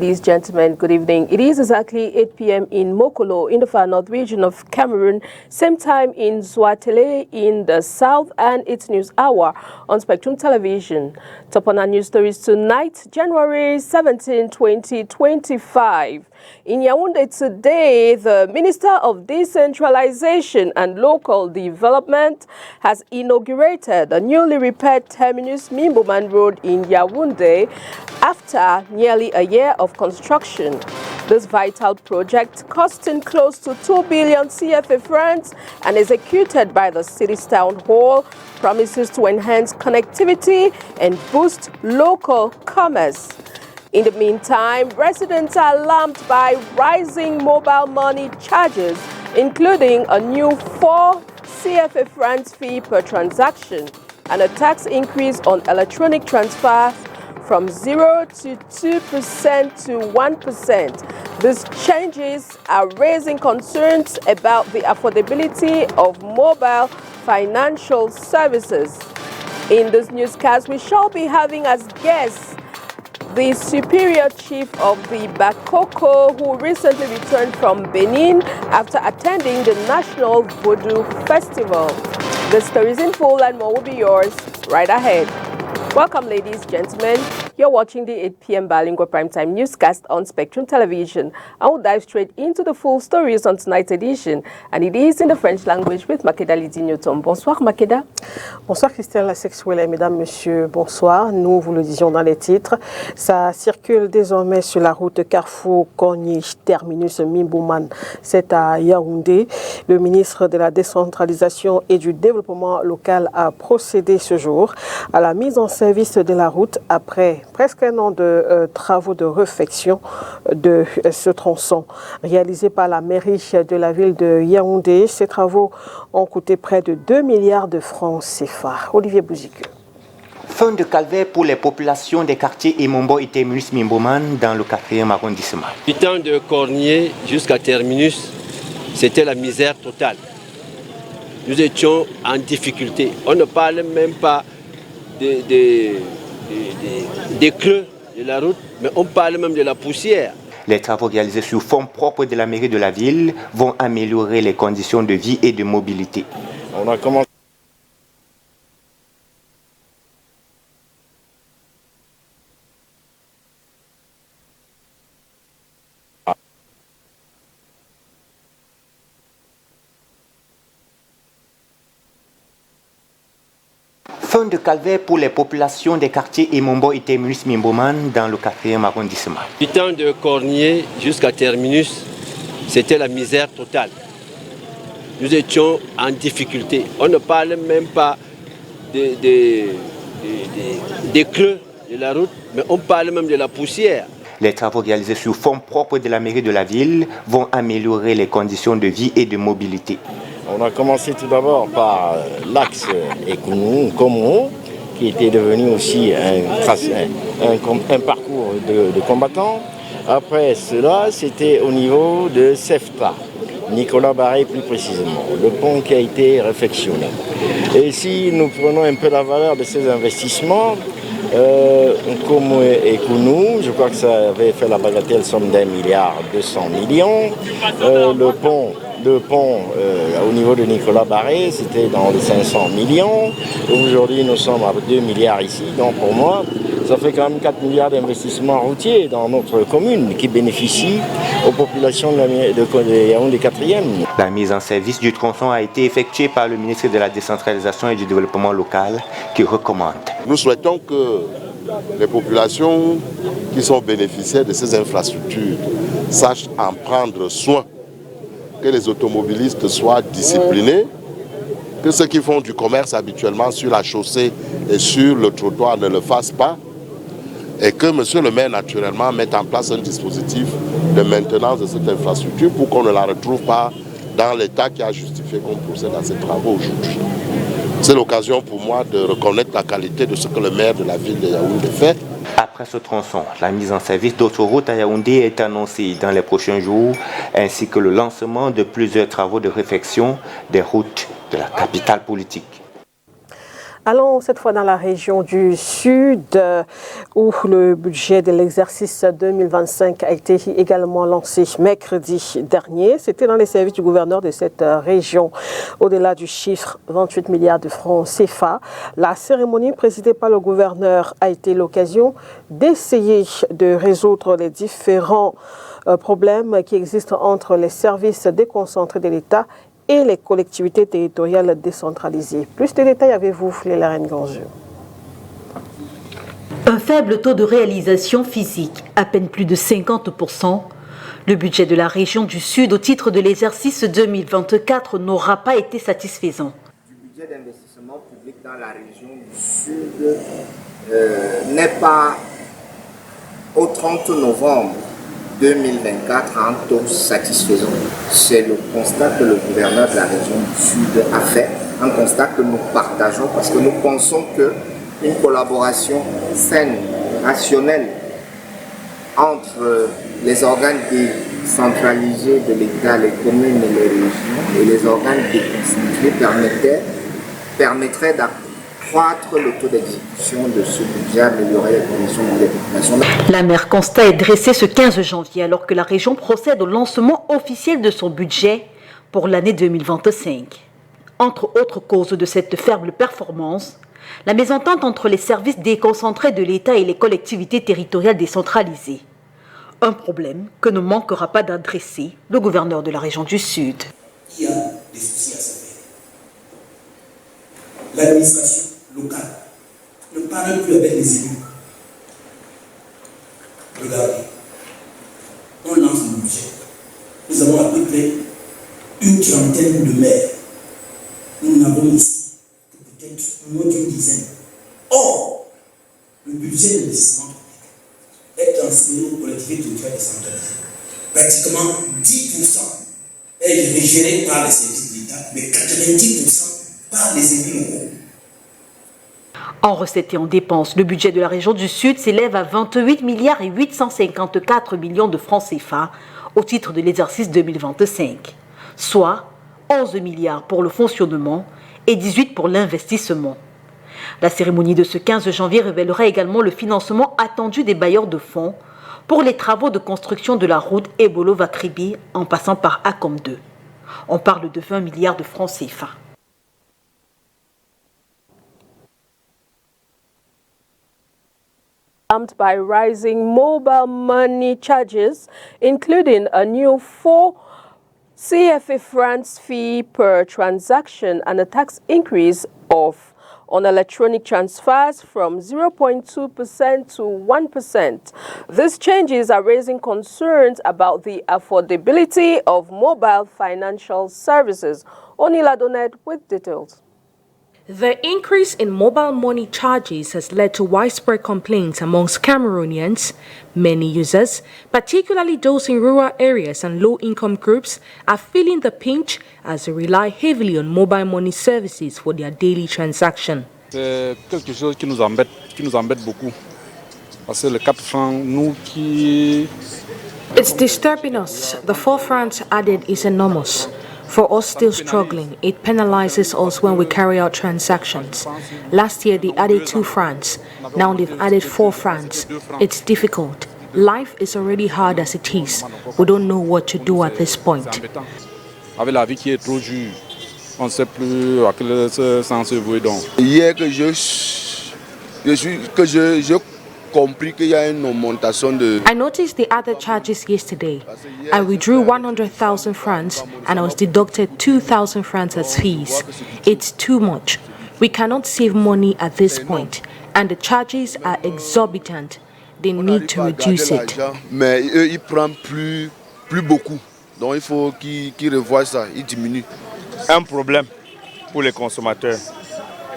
ladies, gentlemen, good evening. It is exactly 8 p.m. in Mokolo in the far north region of Cameroon, same time in Zwatele in the south, and it's News Hour on Spectrum Television. Top on our news stories tonight, January 17, 2025. In Yaoundé today, the Minister of Decentralization and Local Development has inaugurated the newly repaired terminus Mimboman Road in Yaoundé after nearly a year of construction. This vital project, costing close to 2 billion CFA francs and executed by the city's town hall, promises to enhance connectivity and boost local commerce. In the meantime, residents are alarmed by rising mobile money charges, including a new 4 CFA francs fee per transaction and a tax increase on electronic transfers from 0 to 2% to 1%. These changes are raising concerns about the affordability of mobile financial services. In this newscast, we shall be having as guests the Superior Chief of the Bakoko, who recently returned from Benin after attending the National Vodou Festival. The stories in full and more will be yours right ahead. Welcome, ladies, gentlemen. You're watching the 8 p.m. bilingual primetime newscast on Spectrum Television. I will dive straight into the full stories on tonight's edition, and it is in the French language with Makeda Lydie-Newton. Bonsoir, Makeda. Bonsoir, Christelle Sexuelle, mesdames, messieurs, bonsoir. Nous vous le disions dans les titres. Ça circule désormais sur la route Carrefour-Corniche, terminus Mimboman. C'est à Yaoundé. Le ministre de la Décentralisation et du Développement local a procédé ce jour à la mise en service de la route après presque un an de travaux de réfection de ce tronçon. Réalisé par la mairie de la ville de Yaoundé, ces travaux ont coûté près de 2 milliards de francs CFA. Olivier Bouzique. Fin de calvaire pour les populations des quartiers Emombo et Terminus Mimboman dans le 4e arrondissement. Du temps de Cornier jusqu'à Terminus, c'était la misère totale. Nous étions en difficulté. On ne parle même pas des creux de la route, mais on parle même de la poussière. Les travaux réalisés sur fonds propres de la mairie de la ville vont améliorer les conditions de vie et de mobilité. On a commencé. Fin de calvaire pour les populations des quartiers Emombo et Terminus Mimboman dans le 4e arrondissement. Du temps de Cornier jusqu'à Terminus, c'était la misère totale. Nous étions en difficulté. On ne parle même pas des creux de la route, mais on parle même de la poussière. Les travaux réalisés sur fonds propres de la mairie de la ville vont améliorer les conditions de vie et de mobilité. On a commencé tout d'abord par l'axe Ekounou-Komo, qui était devenu aussi un parcours de combattants. Après cela, c'était au niveau de Sefta, Nicolas Barré plus précisément, le pont qui a été réfectionné. Et si nous prenons un peu la valeur de ces investissements, Komo et Kounou, je crois que ça avait fait la bagatelle somme d'1,2 milliard. Le pont au niveau de Nicolas Barré, c'était dans les 500 millions. Aujourd'hui, nous sommes à 2 milliards ici. Donc pour moi, ça fait quand même 4 milliards d'investissements routiers dans notre commune qui bénéficient aux populations de Yaoundé 4e. La mise en service du tronçon a été effectuée par le ministre de la Décentralisation et du Développement local qui recommande. Nous souhaitons que les populations qui sont bénéficiaires de ces infrastructures sachent en prendre soin, que les automobilistes soient disciplinés, que ceux qui font du commerce habituellement sur la chaussée et sur le trottoir ne le fassent pas, et que M. le maire naturellement mette en place un dispositif de maintenance de cette infrastructure pour qu'on ne la retrouve pas dans l'état qui a justifié qu'on procède à ces travaux aujourd'hui. C'est l'occasion pour moi de reconnaître la qualité de ce que le maire de la ville de Yaoundé fait. Après ce tronçon, la mise en service d'autres routes à Yaoundé est annoncée dans les prochains jours, ainsi que le lancement de plusieurs travaux de réfection des routes de la capitale politique. Allons cette fois dans la région du Sud où le budget de l'exercice 2025 a été également lancé mercredi dernier. C'était dans les services du gouverneur de cette région. Au-delà du chiffre 28 milliards de francs CFA, la cérémonie présidée par le gouverneur a été l'occasion d'essayer de résoudre les différents problèmes qui existent entre les services déconcentrés de l'État et les collectivités territoriales décentralisées. Plus de détails avec vous, Léla Renganjou. Un faible taux de réalisation physique, à peine plus de 50%. Le budget de la région du Sud au titre de l'exercice 2024 n'aura pas été satisfaisant. Le budget d'investissement public dans la région du Sud n'est pas au 30 novembre 2024 un taux satisfaisant. C'est le constat que le gouverneur de la région du Sud a fait, un constat que nous partageons parce que nous pensons qu'une collaboration saine, rationnelle entre les organes décentralisés de l'État, les communes et les régions et les organes déconcentrés permettrait d'accroître le taux d'exécution de ce budget, améliorer les conditions de vie des populations. La maire constat est dressée ce 15 janvier alors que la région procède au lancement officiel de son budget pour l'année 2025. Entre autres causes de cette faible performance, la mésentente entre les services déconcentrés de l'État et les collectivités territoriales décentralisées. Un problème que ne manquera pas d'adresser le gouverneur de la région du Sud. Il y a des soucis à se faire. L'administration locale ne parle plus avec les élus. Regardez, on lance le budget. Nous avons à peu près une trentaine de maires. Nous n'avons ici que peut-être moins d'une dizaine. Or, le budget d'investissement est transféré aux collectivités territoriales décentralisées. Pratiquement 10% est géré par les services de l'État, mais 90% par les élus locaux. En recettes et en dépenses, le budget de la région du Sud s'élève à 28 milliards et 854 millions de francs CFA au titre de l'exercice 2025, soit 11 milliards pour le fonctionnement et 18 pour l'investissement. La cérémonie de ce 15 janvier révélera également le financement attendu des bailleurs de fonds pour les travaux de construction de la route Ebolo-Vakribi en passant par ACOM 2. On parle de 20 milliards de francs CFA. By rising mobile money charges, including a new 4 CFA francs fee per transaction and a tax increase on electronic transfers from 0.2% to 1%. These changes are raising concerns about the affordability of mobile financial services. Onila Donet with details. The increase in mobile money charges has led to widespread complaints amongst Cameroonians. Many users, particularly those in rural areas and low-income groups, are feeling the pinch as they rely heavily on mobile money services for their daily transactions. C'est quelque chose qui nous embête beaucoup. Parce que le 4 francs, nous qui... It's disturbing us. The 4 francs added is enormous. For us still struggling, it penalizes us when we carry out transactions. Last year they added 2 francs. Now they've added 4 francs. It's difficult. Life is already hard as it is. We don't know what to do at this point. Avec la vie qui est trop dure, on ne sait plus à quel sens se vouer donc. Hier que j'ai compris qu'il y a une augmentation de... I noticed the other charges yesterday. I withdrew 100,000 francs and I was deducted 2,000 francs as fees. It's too much. We cannot save money at this point and the charges are exorbitant. They need to reduce it. Mais eux, ils prennent plus beaucoup. Donc il faut qu'ils revoient ça, ils diminuent. Un problème pour les consommateurs.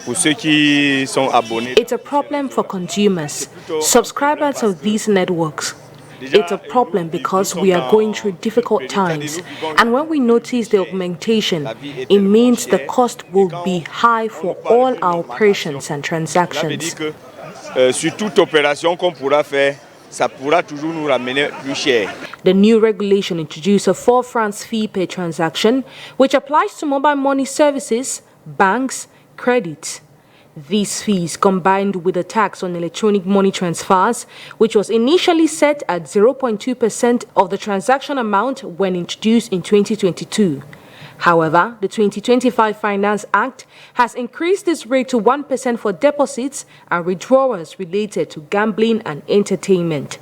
Pour ceux qui sont abonnés. It's a problem for consumers, subscribers of these networks. It's a problem because we are going through difficult times, and when we notice the augmentation, it means the cost will be high for all our operations and transactions. Sur toute opération qu'on pourra faire, ça pourra toujours nous ramener plus cher. The new regulation introduced a 4 francs fee per transaction, which applies to mobile money services, banks, credit. These fees, combined with a tax on electronic money transfers, which was initially set at 0.2% of the transaction amount when introduced in 2022. However, the 2025 Finance Act has increased this rate to 1% for deposits and withdrawals related to gambling and entertainment.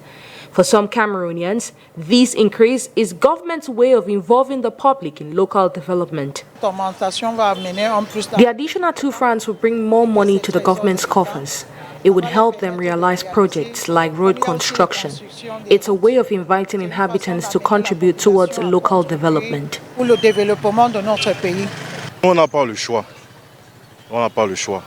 For some Cameroonians, this increase is government's way of involving the public in local development. The additional 2 francs will bring more money to the government's coffers. It would help them realize projects like road construction. It's a way of inviting inhabitants to contribute towards local development. On n'a pas le choix. On n'a pas le choix.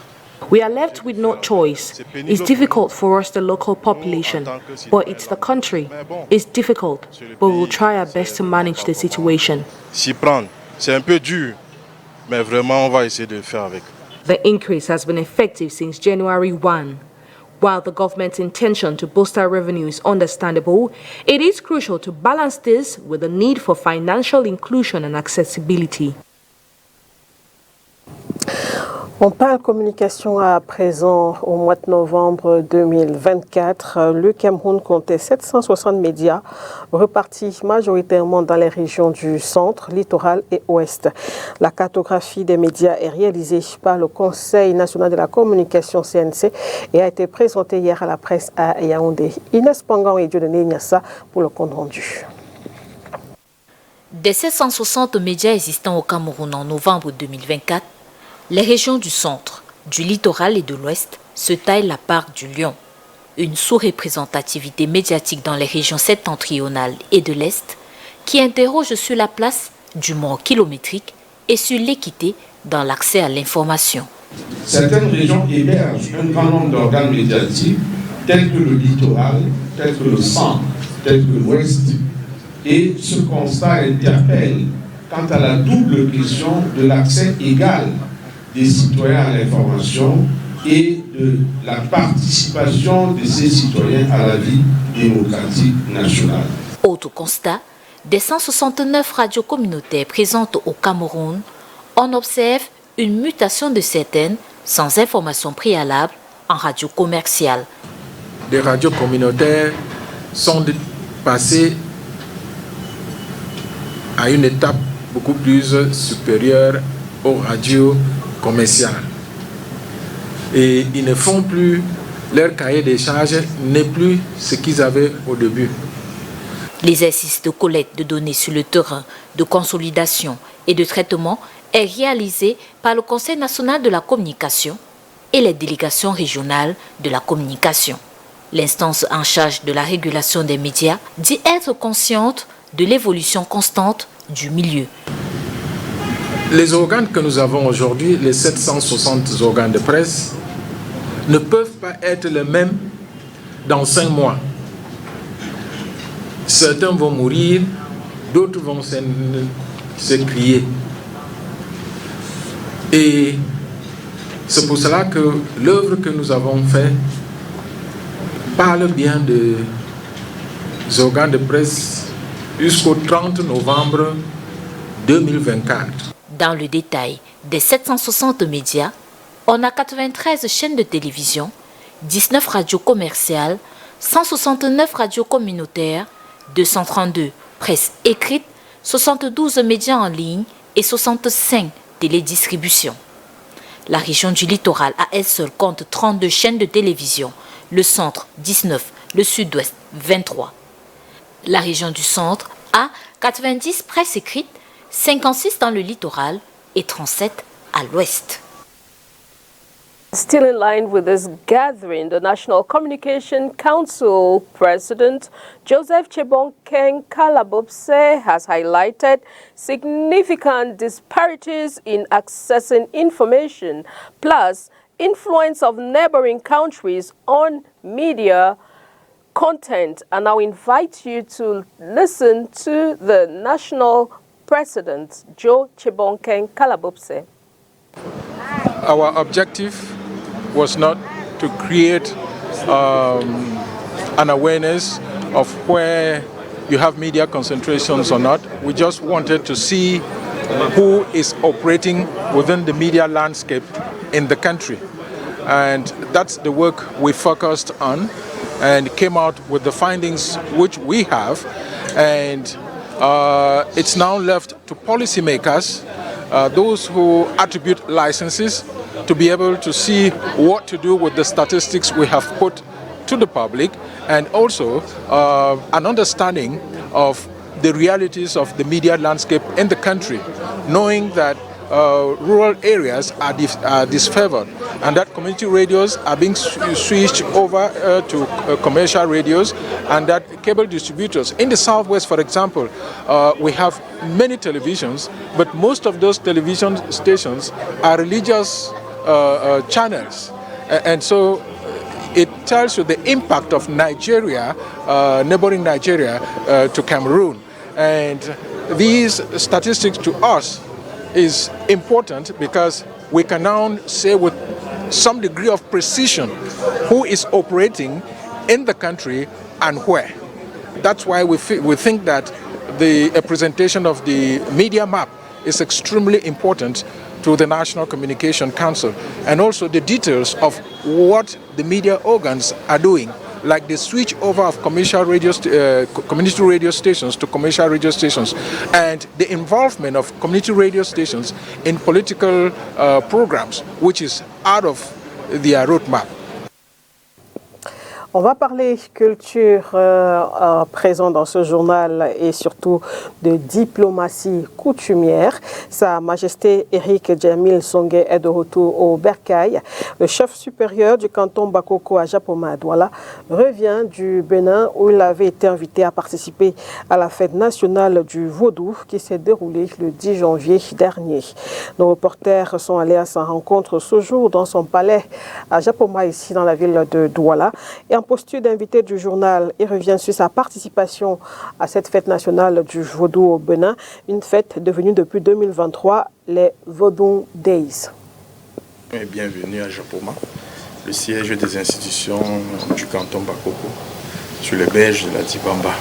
We are left with no choice. It's difficult for us, the local population, but it's the country. It's difficult, but we'll try our best to manage the situation. S'y prendre, c'est un peu dur, mais vraiment on va essayer de le faire avec. The increase has been effective since January 1. While the government's intention to boost our revenue is understandable, it is crucial to balance this with the need for financial inclusion and accessibility. On parle communication à présent. Au mois de novembre 2024, le Cameroun comptait 760 médias repartis majoritairement dans les régions du centre, littoral et ouest. La cartographie des médias est réalisée par le Conseil national de la communication CNC et a été présentée hier à la presse à Yaoundé. Inès Pangan et Dieudonné Niassa pour le compte rendu. Des 760 médias existants au Cameroun en novembre 2024, les régions du centre, du littoral et de l'ouest se taillent la part du lion. Une sous-représentativité médiatique dans les régions septentrionales et de l'est qui interroge sur la place du mort kilométrique et sur l'équité dans l'accès à l'information. Certaines régions hébergent un grand nombre d'organes médiatiques tels que le littoral, tels que le centre, tels que l'ouest. Et ce constat interpelle quant à la double question de l'accès égal des citoyens à l'information et de la participation de ces citoyens à la vie démocratique nationale. Autre constat, des 169 radios communautaires présentes au Cameroun, on observe une mutation de certaines sans information préalable en radio commerciale. Les radios communautaires sont passées à une étape beaucoup plus supérieure aux radios commerciales. Et ils ne font plus, leur cahier des charges n'est plus ce qu'ils avaient au début. L'exercice de collecte de données sur le terrain, de consolidation et de traitement est réalisé par le Conseil national de la communication et les délégations régionales de la communication. L'instance en charge de la régulation des médias dit être consciente de l'évolution constante du milieu. Les organes que nous avons aujourd'hui, les 760 organes de presse, ne peuvent pas être les mêmes dans 5 mois. Certains vont mourir, d'autres vont s'écrier. Et c'est pour cela que l'œuvre que nous avons faite parle bien des organes de presse jusqu'au 30 novembre 2024. Dans le détail des 760 médias, on a 93 chaînes de télévision, 19 radios commerciales, 169 radios communautaires, 232 presses écrites, 72 médias en ligne et 65 télédistributions. La région du littoral à elle seule compte 32 chaînes de télévision, le centre 19, le sud-ouest 23. La région du centre a 90 presses écrites, 56 dans le littoral et 37 à l'ouest. Still in line with this gathering, the National Communication Council President Joseph Chebonkeng Kalabopse has highlighted significant disparities in accessing information, plus influence of neighboring countries on media content. And I invite you to listen to the National President, Joe Chebonkeng Kalabopse. Our objective was not to create an awareness of where you have media concentrations or not. We just wanted to see who is operating within the media landscape in the country. and that's the work we focused on and came out with the findings which we have, and it's now left to policymakers, those who attribute licenses, to be able to see what to do with the statistics we have put to the public, and also an understanding of the realities of the media landscape in the country, knowing that rural areas are disfavored and that community radios are being switched over to commercial radios, and that cable distributors in the southwest, for example, we have many televisions, but most of those television stations are religious channels, and so it tells you the impact of Nigeria, neighboring Nigeria, to Cameroon. And these statistics to us is important because we can now say with some degree of precision who is operating in the country and where. That's why we think that the presentation of the media map is extremely important to the National Communication Council, and also the details of what the media organs are doing, like the switch over of commercial community radio stations to commercial radio stations, and the involvement of community radio stations in political programs, which is out of their roadmap. On va parler culture présent dans ce journal et surtout de diplomatie coutumière. Sa Majesté Éric Djamil Songhé est de retour au Bercail. Le chef supérieur du canton Bakoko à Japoma Douala revient du Bénin où il avait été invité à participer à la fête nationale du Vaudou qui s'est déroulée le 10 janvier dernier. Nos reporters sont allés à sa rencontre ce jour dans son palais à Japoma, ici dans la ville de Douala. Et en posture d'invité du journal, il revient sur sa participation à cette fête nationale du Vaudou au Bénin, une fête devenue depuis 2023 les Vaudou Days. Bienvenue à Japoma, le siège des institutions du canton Bakoko, sur les berges de la Dibamba.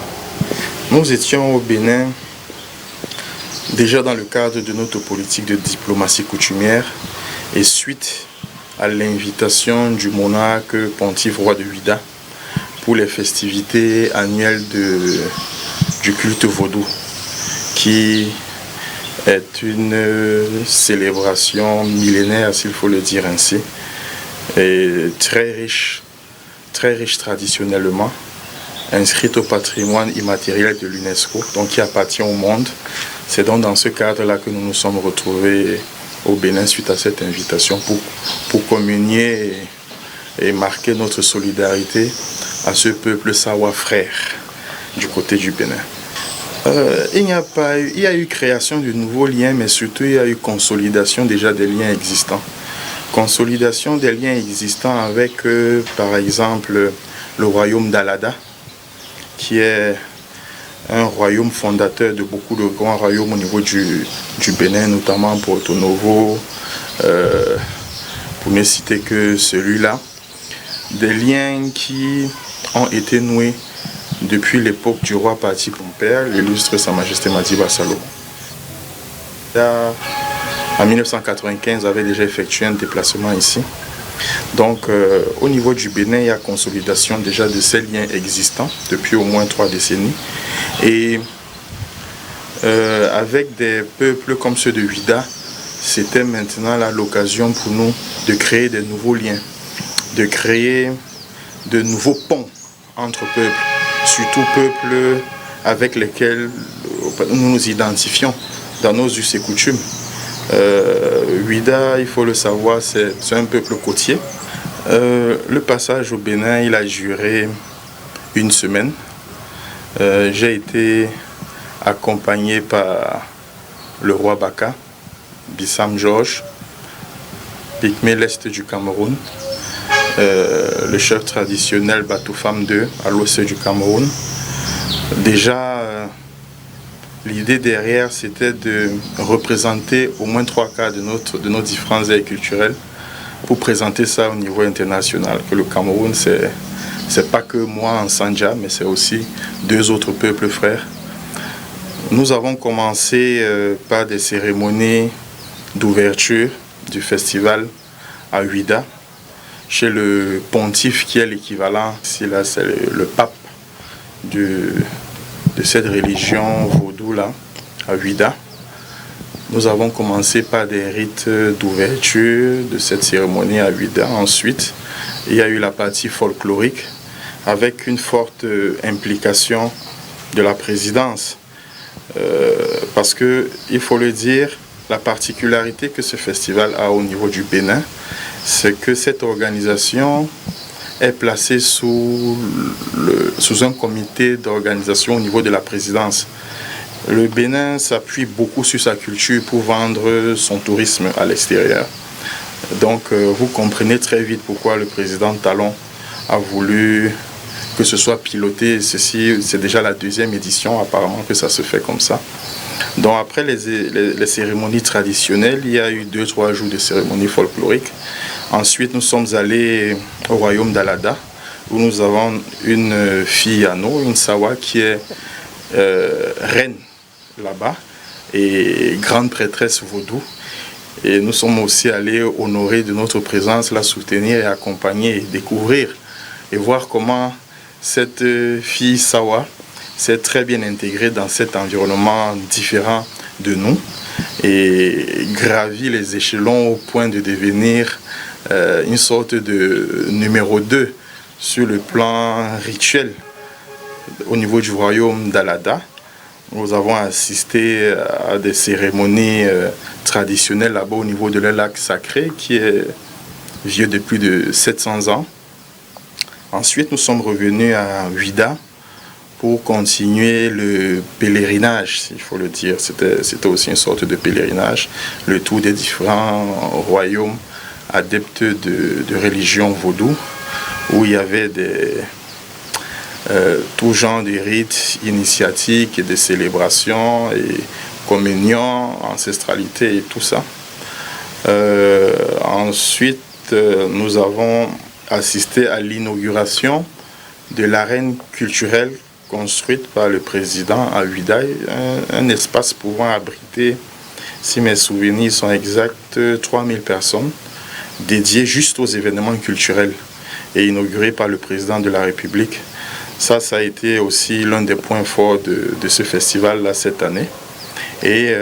Nous étions au Bénin déjà dans le cadre de notre politique de diplomatie coutumière et suite à l'invitation du monarque pontife roi de Ouida pour les festivités annuelles du culte vaudou, qui est une célébration millénaire, s'il faut le dire ainsi, et très riche traditionnellement, inscrite au patrimoine immatériel de l'UNESCO, donc qui appartient au monde. C'est donc dans ce cadre-là que nous nous sommes retrouvés au Bénin suite à cette invitation pour communier et marquer notre solidarité à ce peuple sawa frère du côté du Bénin. Il y a eu création de nouveaux liens, mais surtout il y a eu consolidation déjà des liens existants. Consolidation des liens existants avec, par exemple, le royaume d'Alada, qui est un royaume fondateur de beaucoup de grands royaumes au niveau du Bénin, notamment Porto Novo, pour ne citer que celui-là. Des liens qui ont été noués depuis l'époque du roi Pati Pompère, l'illustre Sa Majesté Madiba Salomo. En 1995, avait déjà effectué un déplacement ici. Donc, au niveau du Bénin, il y a consolidation déjà de ces liens existants depuis au moins 3 décennies. Et avec des peuples comme ceux de Ouida, c'était maintenant l'occasion pour nous de créer des nouveaux liens, de créer de nouveaux ponts entre peuples, surtout peuples avec lesquels nous nous identifions dans nos us et coutumes. Ouida, il faut le savoir, c'est un peuple côtier. Le passage au Bénin, il a duré 1 semaine. J'ai été accompagné par le roi Baka, Bissam Georges, Pygmée l'Est du Cameroun, le chef traditionnel Batoufam II à l'ouest du Cameroun. Déjà, l'idée derrière, c'était de représenter au moins 3/4 de nos différences aires culturelles pour présenter ça au niveau international. Que le Cameroun, c'est pas que moi en Sandja, mais c'est aussi 2 autres peuples frères. Nous avons commencé par des cérémonies d'ouverture du festival à Ouida. chez le pontife qui est l'équivalent, ici là c'est le pape de cette religion vaudou-là, à Ouida. Nous avons commencé par des rites d'ouverture de cette cérémonie à Ouida. Ensuite, il y a eu la partie folklorique avec une forte implication de la présidence. Parce que, il faut le dire, la particularité que ce festival a au niveau du Bénin, c'est que cette organisation est placée sous un comité d'organisation au niveau de la présidence. Le Bénin s'appuie beaucoup sur sa culture pour vendre son tourisme à l'extérieur. Donc vous comprenez très vite pourquoi le président Talon a voulu que ce soit piloté. Ceci, c'est déjà la 2e édition apparemment que ça se fait comme ça. Donc après les cérémonies traditionnelles, il y a eu 2-3 jours de cérémonies folkloriques. Ensuite, nous sommes allés au royaume d'Alada, où nous avons une fille à nous, une Sawa, qui est reine là-bas et grande prêtresse vaudou. Et nous sommes aussi allés honorer de notre présence, la soutenir et accompagner et découvrir et voir comment cette fille Sawa s'est très bien intégrée dans cet environnement différent de nous et gravit les échelons au point de devenir une sorte de numéro 2 sur le plan rituel au niveau du royaume d'Alada. Nous avons assisté à des cérémonies traditionnelles là-bas au niveau de leur lac sacré qui est vieux de plus de 700 ans. Ensuite, nous sommes revenus à Ouida pour continuer le pèlerinage, s'il faut le dire. C'était aussi une sorte de pèlerinage, le tour des différents royaumes adeptes de religion vaudou, où il y avait tout genre de rites initiatiques et de célébrations et communion, ancestralité et tout ça. Ensuite, nous avons assisté à l'inauguration de l'arène culturelle construite par le président à Ouida, un espace pouvant abriter, si mes souvenirs sont exacts, 3000 personnes, dédiées juste aux événements culturels et inauguré par le président de la République. Ça a été aussi l'un des points forts de ce festival-là cette année. Et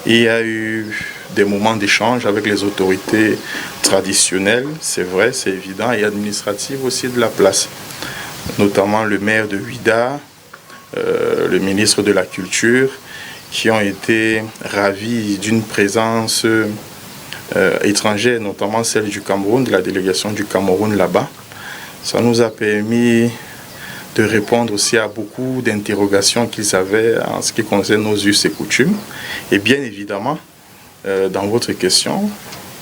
il y a eu des moments d'échange avec les autorités traditionnelles, c'est vrai, c'est évident, et administratives aussi de la place, notamment le maire de Ouida, le ministre de la Culture, qui ont été ravis d'une présence étrangère, notamment celle du Cameroun, de la délégation du Cameroun là-bas. Ça nous a permis de répondre aussi à beaucoup d'interrogations qu'ils avaient en ce qui concerne nos us et coutumes. Et bien évidemment, dans votre question,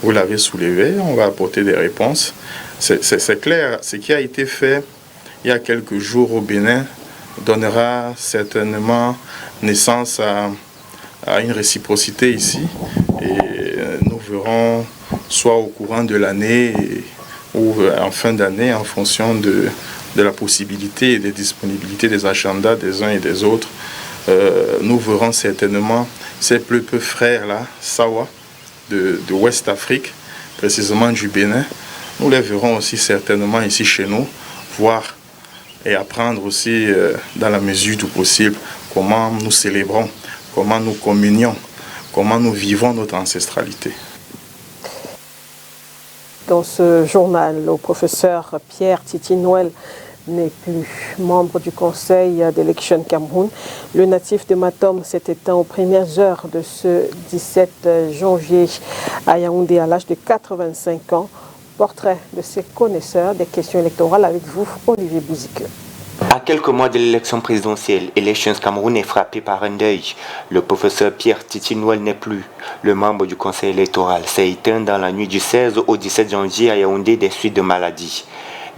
vous l'avez soulevé, on va apporter des réponses. C'est clair, ce qui a été fait il y a quelques jours au Bénin donnera certainement naissance à une réciprocité ici. Et nous verrons soit au courant de l'année ou en fin d'année en fonction de la possibilité et des disponibilités des agendas des uns et des autres. Nous verrons certainement ces peu frères-là, Sawa, de West Afrique, précisément du Bénin. Nous les verrons aussi certainement ici chez nous, voir et apprendre aussi dans la mesure du possible comment nous célébrons, comment nous communions, comment nous vivons notre ancestralité. Dans ce journal, le professeur Pierre Titi Noël n'est plus membre du Conseil d'élection Cameroun. Le natif de Matom s'est éteint aux premières heures de ce 17 janvier à Yaoundé à l'âge de 85 ans. Portrait de ses connaisseurs des questions électorales avec vous, Olivier Bouzique. À quelques mois de l'élection présidentielle, Elections Cameroun est frappé par un deuil. Le professeur Pierre Titi Noël n'est plus. Le membre du conseil électoral s'est éteint dans la nuit du 16 au 17 janvier à Yaoundé des suites de maladie.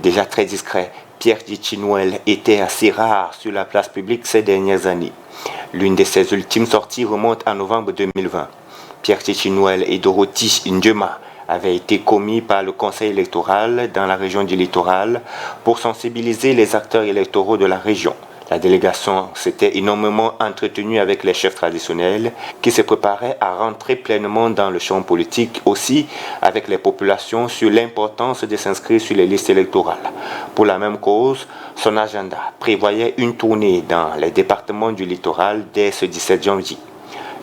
Déjà très discret, Pierre Titi Noël était assez rare sur la place publique ces dernières années. L'une de ses ultimes sorties remonte à novembre 2020. Pierre Titi Noël et Dorothy Ndjema avaient été commis par le conseil électoral dans la région du littoral pour sensibiliser les acteurs électoraux de la région. La délégation s'était énormément entretenue avec les chefs traditionnels qui se préparaient à rentrer pleinement dans le champ politique, aussi avec les populations sur l'importance de s'inscrire sur les listes électorales. Pour la même cause, son agenda prévoyait une tournée dans les départements du littoral dès ce 17 janvier.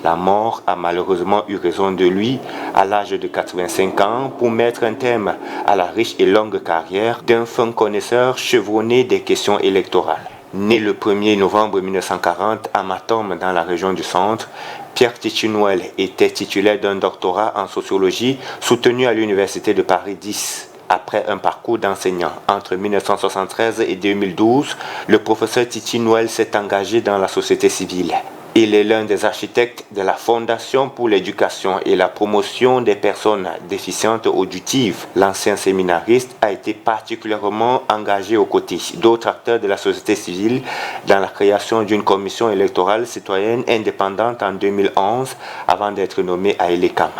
La mort a malheureusement eu raison de lui à l'âge de 85 ans pour mettre un terme à la riche et longue carrière d'un fin connaisseur chevronné des questions électorales. Né le 1er novembre 1940 à Matom dans la région du Centre, Pierre Titi-Nouel était titulaire d'un doctorat en sociologie soutenu à l'Université de Paris 10. Après un parcours d'enseignant entre 1973 et 2012, le professeur Titi-Nouel s'est engagé dans la société civile. Il est l'un des architectes de la Fondation pour l'éducation et la promotion des personnes déficientes auditives. L'ancien séminariste a été particulièrement engagé aux côtés d'autres acteurs de la société civile dans la création d'une commission électorale citoyenne indépendante en 2011 avant d'être nommé à Elecam.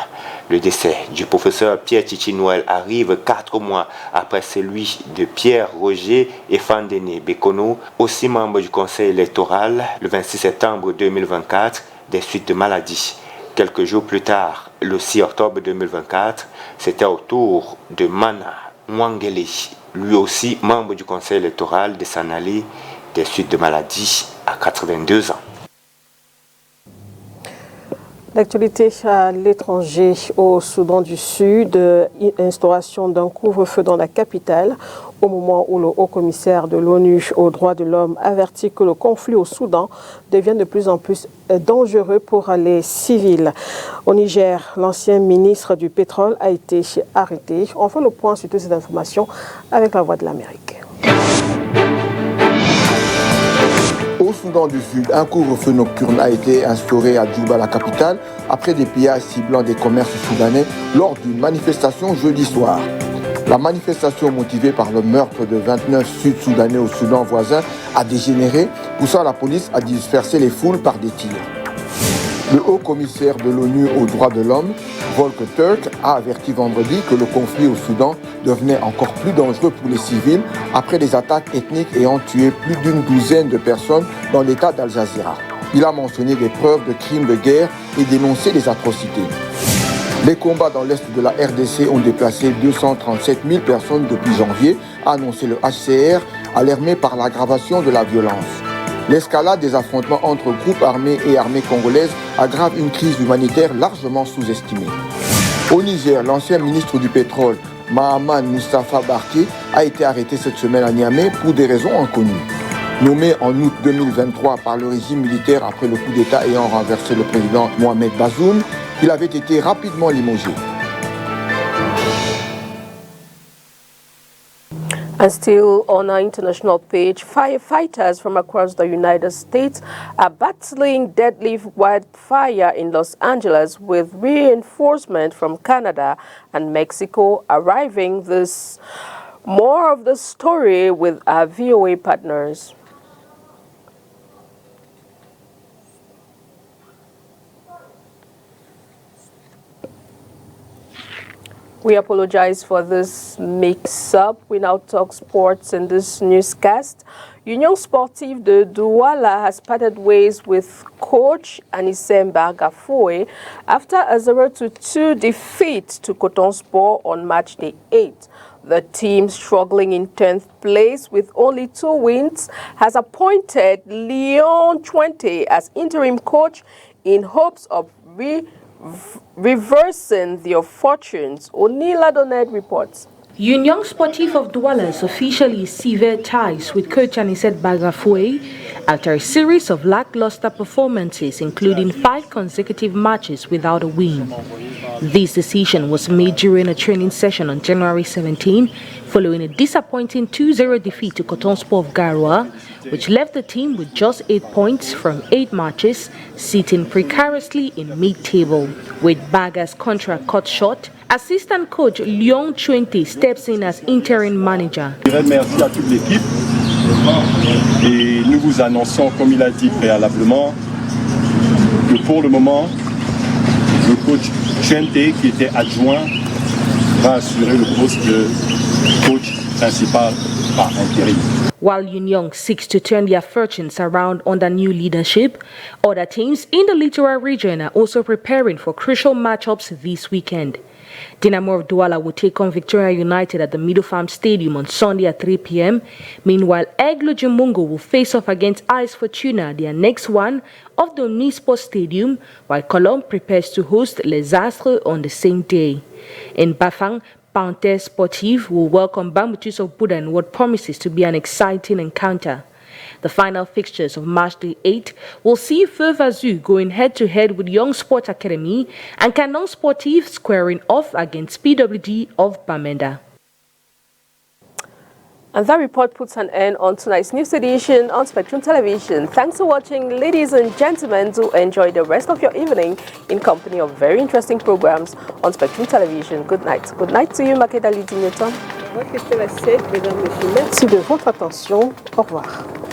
Le décès du professeur Pierre Titi-Nouel arrive 4 mois après celui de Pierre-Roger Efandene Bekono, aussi membre du conseil électoral, le 26 septembre 2024, des suites de maladie. Quelques jours plus tard, le 6 octobre 2024, c'était au tour de Mana Mwangele, lui aussi membre du conseil électoral de Sanali, des suites de maladie à 82 ans. L'actualité à l'étranger au Soudan du Sud, instauration d'un couvre-feu dans la capitale au moment où le haut-commissaire de l'ONU aux droits de l'homme avertit que le conflit au Soudan devient de plus en plus dangereux pour les civils. Au Niger, l'ancien ministre du pétrole a été arrêté. On fait le point sur toutes ces informations avec la Voix de l'Amérique. Au Soudan du Sud, un couvre-feu nocturne a été instauré à Djouba, la capitale, après des pillages ciblant des commerces soudanais lors d'une manifestation jeudi soir. La manifestation motivée par le meurtre de 29 Sud-Soudanais au Soudan voisin a dégénéré, poussant la police à disperser les foules par des tirs. Le haut-commissaire de l'ONU aux droits de l'homme, Volker Turk, a averti vendredi que le conflit au Soudan devenait encore plus dangereux pour les civils après des attaques ethniques ayant tué plus d'une douzaine de personnes dans l'état d'Al-Jazira. Il a mentionné des preuves de crimes de guerre et dénoncé les atrocités. Les combats dans l'est de la RDC ont déplacé 237 000 personnes depuis janvier, a annoncé le HCR, alarmé par l'aggravation de la violence. L'escalade des affrontements entre groupes armés et armées congolaises aggrave une crise humanitaire largement sous-estimée. Au Niger, l'ancien ministre du pétrole, Mahaman Moustapha Barké, a été arrêté cette semaine à Niamey pour des raisons inconnues. Nommé en août 2023 par le régime militaire après le coup d'État ayant renversé le président Mohamed Bazoum, il avait été rapidement limogé. And still on our international page, firefighters from across the United States are battling deadly wildfire in Los Angeles with reinforcement from Canada and Mexico arriving. More of the story with our VOA partners. We apologize for this mix-up. We now talk sports in this newscast. Union Sportive de Douala has parted ways with coach Anissé Mbargafoe after a 0-2 defeat to Coton Sport on match day 8. The team, struggling in 10th place with only 2 wins, has appointed Leon Chuente as interim coach in hopes of reversing their fortunes. O'Neil Adoned reports. Union Sportif of Douala's officially severed ties with coach Anissé Mbargafoe after a series of lackluster performances, including 5 consecutive matches without a win. This decision was made during a training session on January 17, following a disappointing 2-0 defeat to Coton Sport of Garoua, which left the team with just 8 points from 8 matches, sitting precariously in mid-table. With Baga's contract cut short, assistant coach Leon Chuente steps in as interim manager. Merci à toute l'équipe et nous vous annonçons, comme il a dit préalablement, que pour le moment, le coach Chuente, qui était adjoint, va assurer le poste de coach principal par intérim. While Union seeks to turn their fortunes around under new leadership, other teams in the littoral region are also preparing for crucial matchups this weekend. Dynamo of Douala will take on Victoria United at the Middle Farm Stadium on Sunday at 3 p.m. Meanwhile, Aigle Jumungo will face off against Ice Fortuna, their next one, of the Omnisport Stadium, while Colombe prepares to host Les Astres on the same day. In Bafang, Panthère Sportive will welcome Bambutus of Buda in what promises to be an exciting encounter. The final fixtures of March the 8th will see Feuva Zoo going head-to-head with Young Sport Academy and Canon Sportif squaring off against PWD of Bamenda. And that report puts an end on tonight's news edition on Spectrum Television. Thanks for watching, ladies and gentlemen. Do enjoy the rest of your evening in company of very interesting programs on Spectrum Television. Good night. Good night to you, Makeda Lidinyoton. Merci de votre attention. Au revoir.